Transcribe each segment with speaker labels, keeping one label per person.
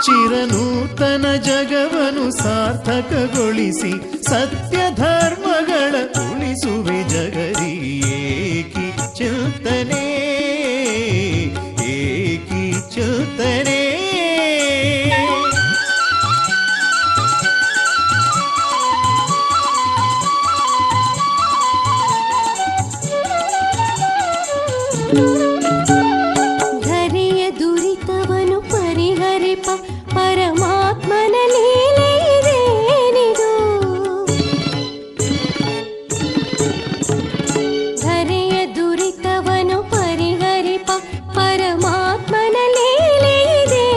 Speaker 1: ಚಿರನೂತನ ಜಗವನ್ನು ಸಾರ್ಥಕಗೊಳಿಸಿ ಸತ್ಯ ಧರ್ಮಗಳ ಉಳಿಸುವೆ ಜಗದಿ. ಏಕಿ ಚಿಂತನೆ ಏಕಿ ಚಿಂತನೆ.
Speaker 2: ಧರೆಯ ದುರಿತವನು ಪರಿಹರಿಪ ಪರಮಾತ್ಮನ ಲೀಲೆಯಿದೇನಿದು. ಧರೆಯ ದುರಿತವನು ಪರಿಹರಿಪ ಪರಮಾತ್ಮನ ಲೀಲೆಯಿದೇನಿದು.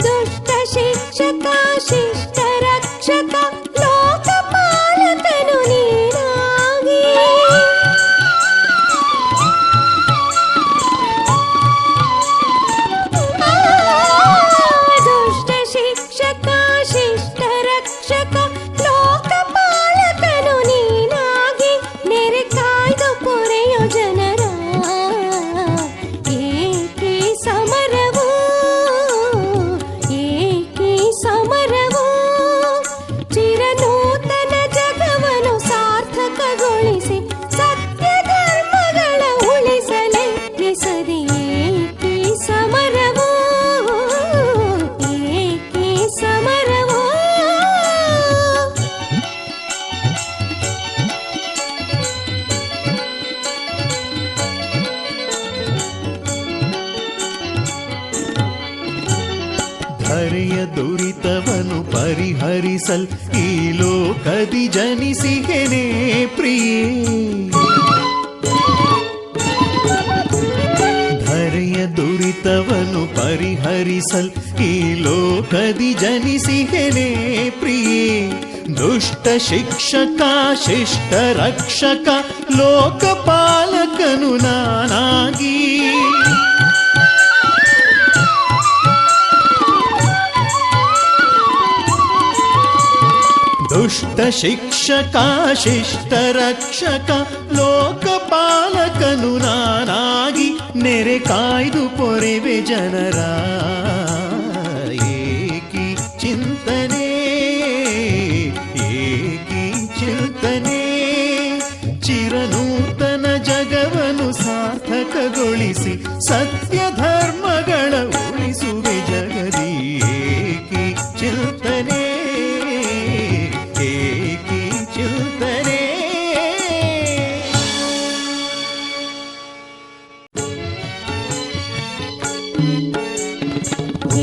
Speaker 2: ದುಷ್ಟ ಶಿಕ್ಷಕ ಶಿಷ್ಟ ರಕ್ಷಕ ಲೋಕಪಾಲಕನು ನೀನಾಗಿ.
Speaker 1: ಧರೆಯ ದುರಿತವನು ಪರಿಹರಿಸಲ್ ಈ ಲೋಕದಿ ಜನಿಸಿಗೆನೆ ಪ್ರಿಯೇ. ಧರೆಯ ದುರಿತವನು ಪರಿಹರಿಸಲ್ ಈ ಲೋಕದಿ ಜನಿಸಿಗೆನೆ ಪ್ರಿಯೇ. ದುಷ್ಟ ಶಿಕ್ಷಕ ಶಿಷ್ಟ ರಕ್ಷಕ ಲೋಕಪಾಲಕನು ನಾನಾಗಿ. ದುಷ್ಟ ಶಿಕ್ಷಕ ಶಿಷ್ಟ ರಕ್ಷಕ ಲೋಕಪಾಲಕನು ನಾನಾಗಿ ನೆರೆ ಕಾಯ್ದು ಪೊರೆವೆ ಜನರ. ಏಕಿ ಚಿಂತನೆ ಏಕಿ ಚಿಂತನೆ. ಚಿರನೂತನ ಜಗವನ್ನು ಸಾರ್ಥಕಗೊಳಿಸಿ ಸತ್ಯ ಧರ್ಮಗಳ ಉಳಿಸುವೆ ಜಗದಿ. ಏಕಿ ಚಿಂತನೆ ಏಕಿ ಚಿಂತನೆ.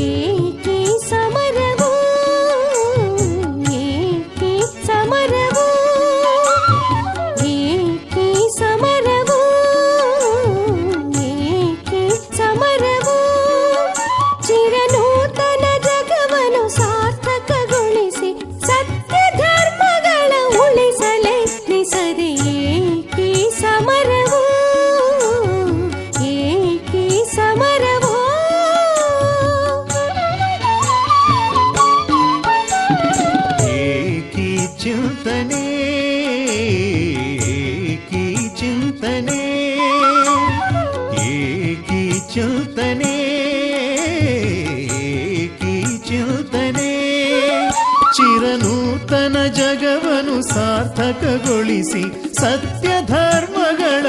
Speaker 2: ಏಕಿ ಸಮರವು ಏಕಿ ಸಮರವು ಏಕಿ ಸಮರವು ಏಕಿ ಸಮರವು. ಚಿರನೂತನ ಜಗವನ್ನು ಸಾರ್ಥಕಗೊಳಿಸಿ ಸತ್ಯ ಧರ್ಮಗಳ ಉಳಿಸಲೆತ್ನಿಸದೆ. ಏಕಿ ಸಮರವು ಏಕಿ ಸಮರವು.
Speaker 1: ಏಕಿ ಚಿಂತನೆ ಏಕಿ ಚಿಂತನೆ ಏಕಿ ಚಿಂತನೆ ಏಕಿ ಚಿಂತನೆ. ಚಿರನೂತನ ಜಗವನ್ನು ಸಾರ್ಥಕಗೊಳಿಸಿ ಸತ್ಯ ಧರ್ಮಗಳ